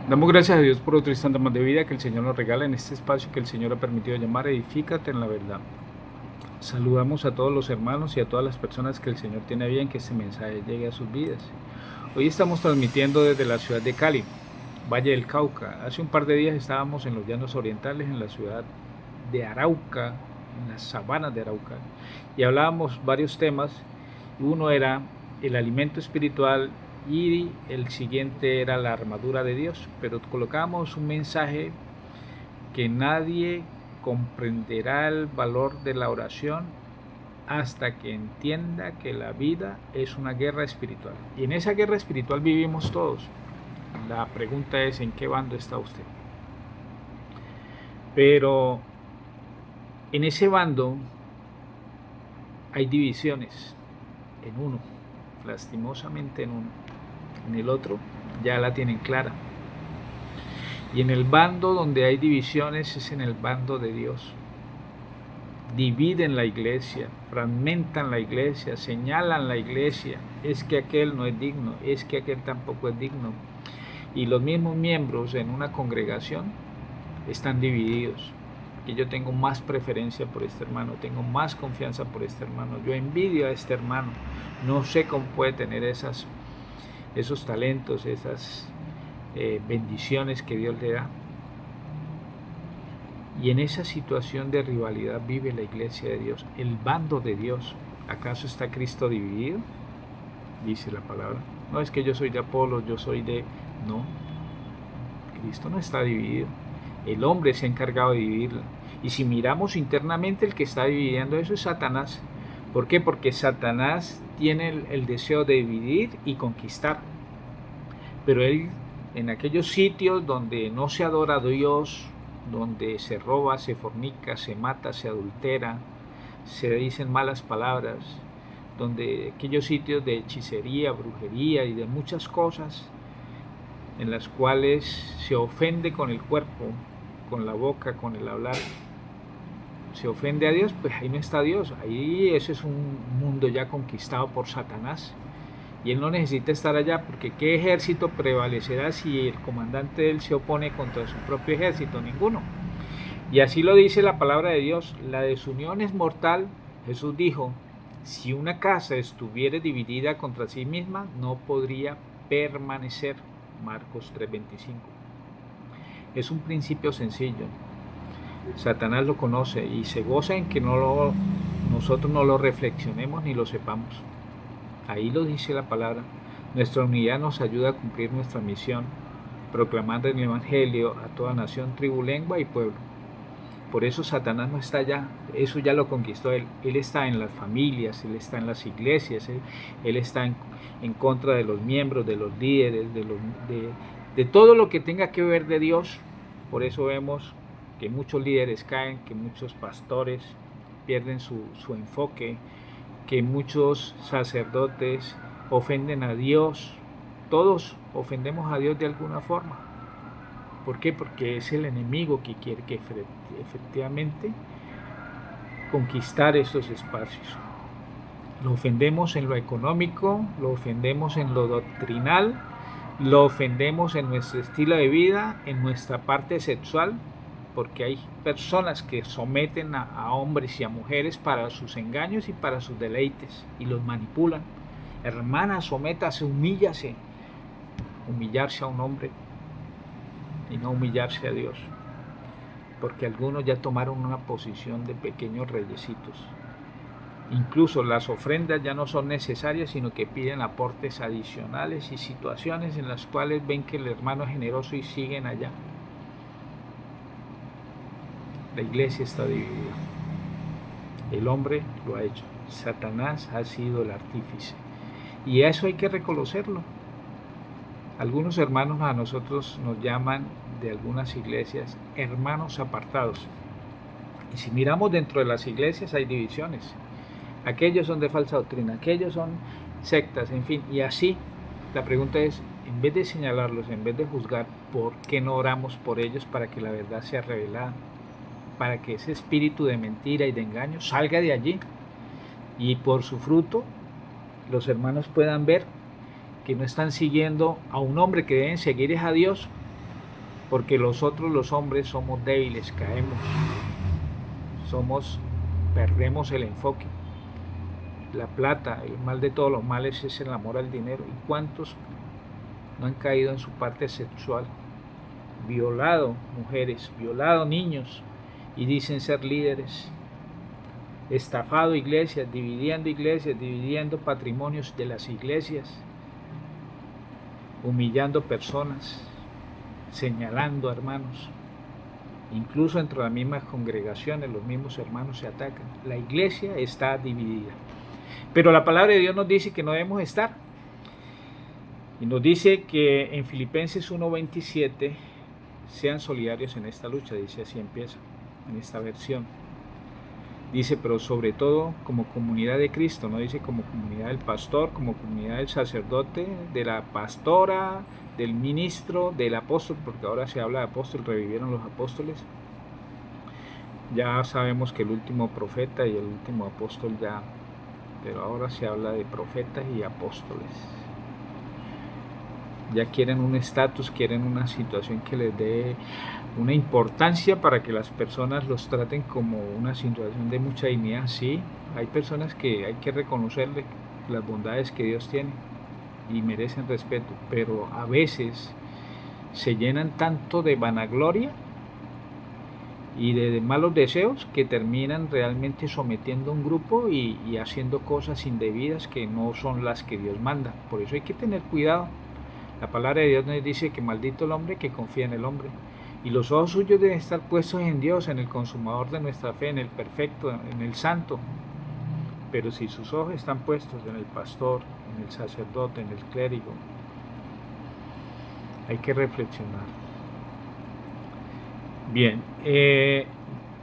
Damos gracias a Dios por otro instante más de vida que el Señor nos regala en este espacio que el Señor ha permitido llamar Edifícate en la verdad. Saludamos a todos los hermanos y a todas las personas que el Señor tiene a bien que este mensaje llegue a sus vidas. Hoy estamos transmitiendo desde la ciudad de Cali, Valle del Cauca. Hace un par de días estábamos en los llanos orientales, en la ciudad de Arauca, en las sabanas de Arauca, y hablábamos varios temas. Uno era el alimento espiritual y el siguiente era la armadura de Dios, pero colocábamos un mensaje que nadie comprenderá el valor de la oración hasta que entienda que la vida es una guerra espiritual. Y en esa guerra espiritual vivimos todos. La pregunta es, ¿en qué bando está usted? Pero en ese bando hay divisiones, en uno, lastimosamente en uno. En el otro ya la tienen clara. Y en el bando donde hay divisiones es en el bando de Dios. Dividen la iglesia, fragmentan la iglesia, señalan la iglesia, es que aquel no es digno, es que aquel tampoco es digno. Y los mismos miembros en una congregación están divididos. Que yo tengo más preferencia por este hermano, tengo más confianza por este hermano, yo envidio a este hermano, no sé cómo puede tener esos talentos, esas bendiciones que Dios le da. Y en esa situación de rivalidad vive la iglesia de Dios, el bando de Dios. ¿Acaso está Cristo dividido? Dice la palabra. No es que yo soy de Apolo, yo soy de... No, Cristo no está dividido. El hombre se ha encargado de dividirlo. Y si miramos internamente, el que está dividiendo eso es Satanás. ¿Por qué? Porque Satanás tiene el deseo de dividir y conquistar. Pero él, en aquellos sitios donde no se adora a Dios, donde se roba, se fornica, se mata, se adultera, se dicen malas palabras, donde aquellos sitios de hechicería, brujería y de muchas cosas en las cuales se ofende con el cuerpo, con la boca, con el hablar, se ofende a Dios, pues ahí no está Dios, ahí ese es un mundo ya conquistado por Satanás. Y él no necesita estar allá porque ¿qué ejército prevalecerá si el comandante de él se opone contra su propio ejército? Ninguno. Y así lo dice la palabra de Dios, la desunión es mortal. Jesús dijo, si una casa estuviera dividida contra sí misma, no podría permanecer. Marcos 3:25. Es un principio sencillo. Satanás lo conoce y se goza en que nosotros no lo reflexionemos ni lo sepamos. Ahí lo dice la palabra. Nuestra unidad nos ayuda a cumplir nuestra misión, proclamando el Evangelio a toda nación, tribu, lengua y pueblo. Por eso Satanás no está allá, eso ya lo conquistó él. Él está en las familias, él está en las iglesias, él está en contra de los miembros, de los líderes, de todo lo que tenga que ver de Dios. Por eso vemos que muchos líderes caen, que muchos pastores pierden su enfoque, que muchos sacerdotes ofenden a Dios. Todos ofendemos a Dios de alguna forma. ¿Por qué? Porque es el enemigo que quiere que efectivamente conquistar estos espacios. Lo ofendemos en lo económico, lo ofendemos en lo doctrinal, lo ofendemos en nuestro estilo de vida, en nuestra parte sexual, porque hay personas que someten a hombres y a mujeres para sus engaños y para sus deleites y los manipulan. Hermana, sométase, humíllase. Humillarse a un hombre y no humillarse a Dios, porque algunos ya tomaron una posición de pequeños reyesitos. Incluso las ofrendas ya no son necesarias, sino que piden aportes adicionales y situaciones en las cuales ven que el hermano es generoso y siguen allá. La iglesia está dividida. El hombre lo ha hecho. Satanás ha sido el artífice. Y eso hay que reconocerlo. Algunos hermanos a nosotros nos llaman de algunas iglesias hermanos apartados. Y si miramos dentro de las iglesias hay divisiones. Aquellos son de falsa doctrina, aquellos son sectas, en fin. Y así, la pregunta es, en vez de señalarlos, en vez de juzgar, ¿por qué no oramos por ellos para que la verdad sea revelada? Para que ese espíritu de mentira y de engaño salga de allí. Y por su fruto, los hermanos puedan ver que no están siguiendo a un hombre, que deben seguir es a Dios. porque nosotros los hombres somos débiles, caemos, perdemos el enfoque. La plata, el mal de todos los males es el amor al dinero. ¿Y cuántos no han caído en su parte sexual? Violado mujeres, violado niños y dicen ser líderes. Estafado iglesias, dividiendo patrimonios de las iglesias, humillando personas, señalando hermanos. Incluso entre las mismas congregaciones los mismos hermanos se atacan. La iglesia está dividida. Pero la palabra de Dios nos dice que no debemos estar. Y nos dice que en Filipenses 1:27 sean solidarios en esta lucha, dice así empieza, en esta versión. Dice, pero sobre todo como comunidad de Cristo, no dice como comunidad del pastor, como comunidad del sacerdote, de la pastora, del ministro, del apóstol, porque ahora se habla de apóstol, revivieron los apóstoles. Ya sabemos que el último profeta y el último apóstol ya, pero ahora se habla de profetas y apóstoles. Ya quieren un estatus, quieren una situación que les dé una importancia para que las personas los traten como una situación de mucha dignidad. Sí, hay personas que hay que reconocerle las bondades que Dios tiene y merecen respeto, pero a veces se llenan tanto de vanagloria y de malos deseos que terminan realmente sometiendo a un grupo y haciendo cosas indebidas que no son las que Dios manda. Por eso hay que tener cuidado. La palabra de Dios nos dice que maldito el hombre que confía en el hombre. Y los ojos suyos deben estar puestos en Dios, en el consumador de nuestra fe, en el perfecto, en el santo. Pero si sus ojos están puestos en el pastor, en el sacerdote, en el clérigo, hay que reflexionar. Bien,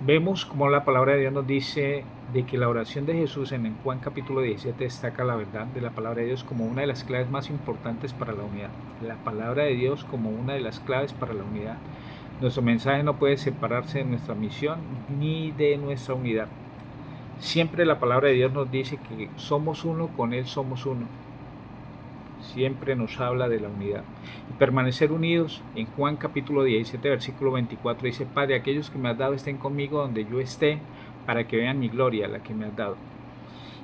vemos como la palabra de Dios nos dice de que la oración de Jesús en Juan capítulo 17 destaca la verdad de la palabra de Dios como una de las claves más importantes para la unidad. La palabra de Dios como una de las claves para la unidad. Nuestro mensaje no puede separarse de nuestra misión ni de nuestra unidad. Siempre la palabra de Dios nos dice que somos uno, con Él somos uno. Siempre nos habla de la unidad. Y permanecer unidos, en Juan capítulo 17, versículo 24, dice, Padre, aquellos que me has dado estén conmigo donde yo esté, para que vean mi gloria, la que me has dado.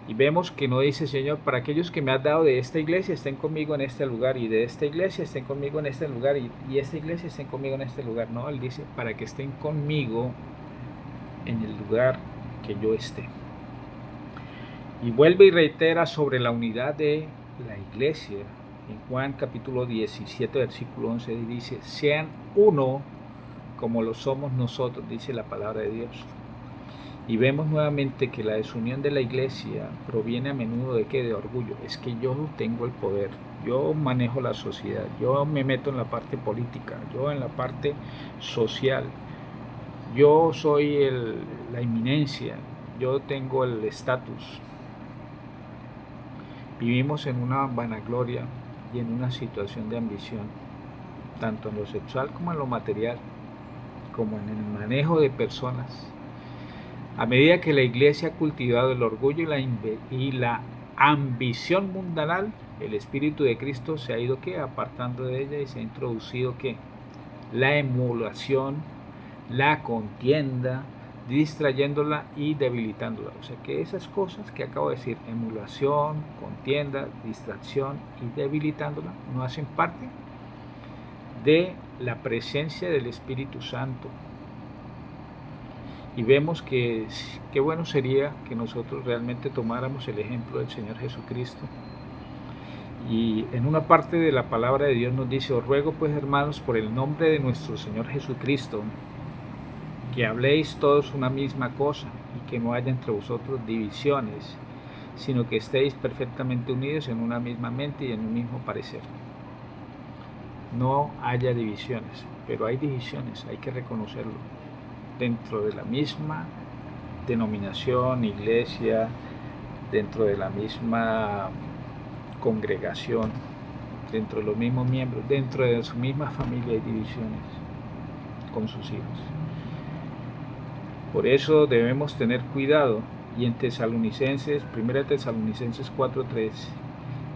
Y vemos que no dice, Señor, para aquellos que me has dado de esta iglesia estén conmigo en este lugar, y de esta iglesia estén conmigo en este lugar, y esta iglesia estén conmigo en este lugar. No, Él dice, para que estén conmigo en el lugar que yo esté. Y vuelve y reitera sobre la unidad de la iglesia. En Juan capítulo 17, versículo 11, dice, sean uno como lo somos nosotros, dice la palabra de Dios. Y vemos nuevamente que la desunión de la iglesia proviene a menudo de ¿qué? De orgullo. Es que yo tengo el poder, yo manejo la sociedad, yo me meto en la parte política, yo en la parte social, yo soy la eminencia, yo tengo el estatus. Vivimos en una vanagloria y en una situación de ambición, tanto en lo sexual como en lo material, como en el manejo de personas. A medida que la iglesia ha cultivado el orgullo y la ambición mundanal, el Espíritu de Cristo se ha ido apartando de ella y se ha introducido la emulación, la contienda, distrayéndola y debilitándola. O sea que esas cosas que acabo de decir, emulación, contienda, distracción y debilitándola, no hacen parte de la presencia del Espíritu Santo. Y vemos que qué bueno sería que nosotros realmente tomáramos el ejemplo del Señor Jesucristo. Y en una parte de la palabra de Dios nos dice, os ruego pues hermanos por el nombre de nuestro Señor Jesucristo, que habléis todos una misma cosa y que no haya entre vosotros divisiones, sino que estéis perfectamente unidos en una misma mente y en un mismo parecer. No haya divisiones, pero hay divisiones, hay que reconocerlo. Dentro de la misma denominación, iglesia, dentro de la misma congregación, dentro de los mismos miembros, dentro de su misma familia hay divisiones con sus hijos. Por eso debemos tener cuidado, y en Tesalonicenses, 1 Tesalonicenses 4:3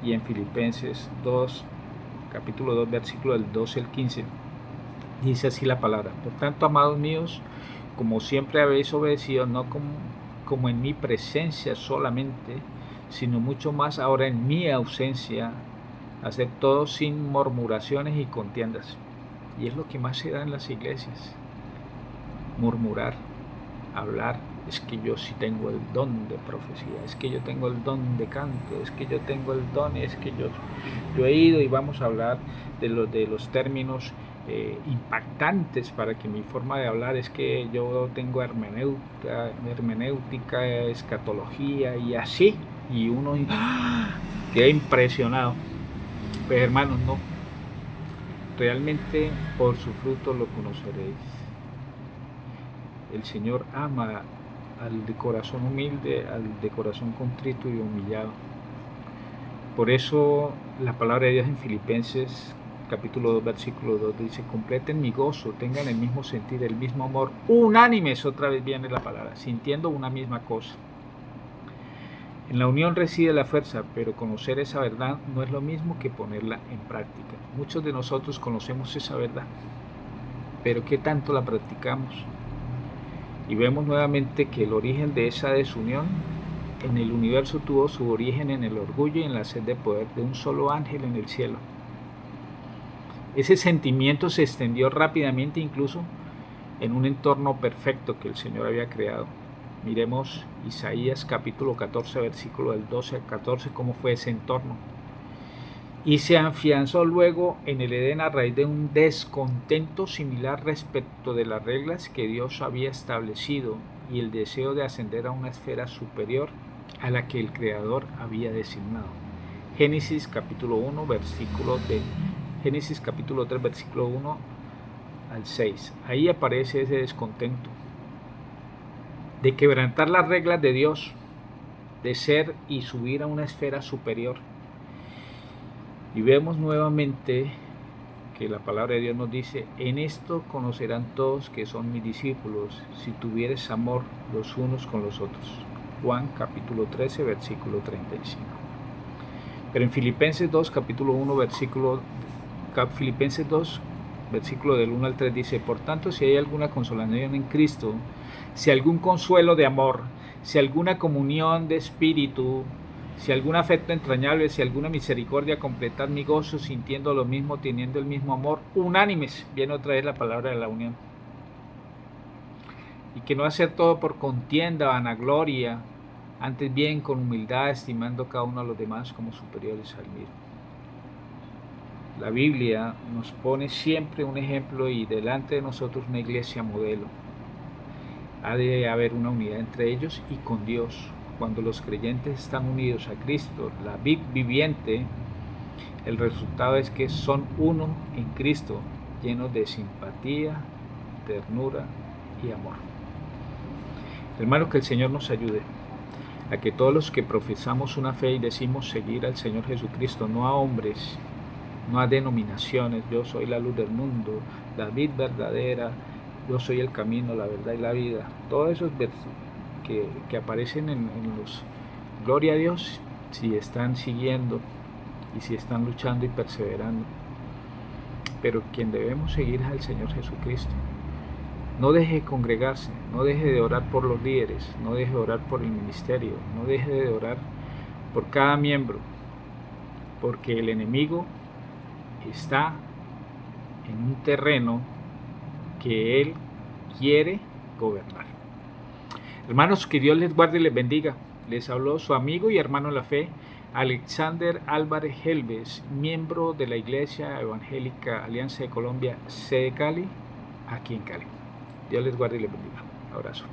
y en Filipenses 2, capítulo 2, versículo del 12 al 15, Dice así la palabra: por tanto, amados míos, como siempre habéis obedecido, no como en mi presencia solamente, sino mucho más ahora en mi ausencia, haced todo sin murmuraciones y contiendas. Y es lo que más se da en las iglesias: murmurar, hablar. Es que yo sí tengo el don de profecía, es que yo tengo el don de canto, es que yo tengo el don, es que yo he ido. Y vamos a hablar de los términos impactantes para que mi forma de hablar es que yo tengo hermenéutica, escatología y así, y uno queda impresionado. Pues hermanos, no, realmente por su fruto lo conoceréis. El Señor ama al de corazón humilde, al de corazón contrito y humillado. Por eso la palabra de Dios en Filipenses capítulo 2 versículo 2 dice: completen mi gozo, tengan el mismo sentir, el mismo amor, unánimes, otra vez viene la palabra, sintiendo una misma cosa. En la unión reside la fuerza, pero conocer esa verdad no es lo mismo que ponerla en práctica. Muchos de nosotros conocemos esa verdad, pero ¿qué tanto la practicamos? Y vemos nuevamente que el origen de esa desunión en el universo tuvo su origen en el orgullo y en la sed de poder de un solo ángel en el cielo. Ese sentimiento se extendió rápidamente incluso en un entorno perfecto que el Señor había creado. Miremos Isaías capítulo 14, versículo del 12 al 14, cómo fue ese entorno. Y se afianzó luego en el Edén a raíz de un descontento similar respecto de las reglas que Dios había establecido y el deseo de ascender a una esfera superior a la que el Creador había designado. Génesis capítulo 3, versículo 1 al 6. Ahí aparece ese descontento de quebrantar las reglas de Dios, de ser y subir a una esfera superior. Y vemos nuevamente que la palabra de Dios nos dice: en esto conocerán todos que son mis discípulos, si tuvieres amor los unos con los otros. Juan capítulo 13, versículo 35. Pero en Filipenses 2, versículo del 1 al 3 dice: por tanto, si hay alguna consolación en Cristo, si algún consuelo de amor, si alguna comunión de espíritu, si algún afecto entrañable, si alguna misericordia, completad mi gozo sintiendo lo mismo, teniendo el mismo amor, unánimes. Viene otra vez la palabra de la unión. Y que no hacer todo por contienda, vanagloria, antes bien con humildad, estimando cada uno a los demás como superiores al mismo. La Biblia nos pone siempre un ejemplo y delante de nosotros una iglesia modelo. Ha de haber una unidad entre ellos y con Dios. Cuando los creyentes están unidos a Cristo, la vid viviente, el resultado es que son uno en Cristo, llenos de simpatía, ternura y amor. Hermanos, que el Señor nos ayude a que todos los que profesamos una fe y decimos seguir al Señor Jesucristo, no a hombres, no a denominaciones: yo soy la luz del mundo, la vid verdadera, yo soy el camino, la verdad y la vida. Todos esos versos que aparecen en los gloria a Dios, si están siguiendo y si están luchando y perseverando. Pero quien debemos seguir es al Señor Jesucristo. No deje de congregarse, no deje de orar por los líderes, no deje de orar por el ministerio, no deje de orar por cada miembro, porque el enemigo está en un terreno que él quiere gobernar. Hermanos, que Dios les guarde y les bendiga. Les habló su amigo y hermano en la fe, Alexander Álvarez Helves, miembro de la Iglesia Evangélica Alianza de Colombia, sede Cali, aquí en Cali. Dios les guarde y les bendiga. Un abrazo.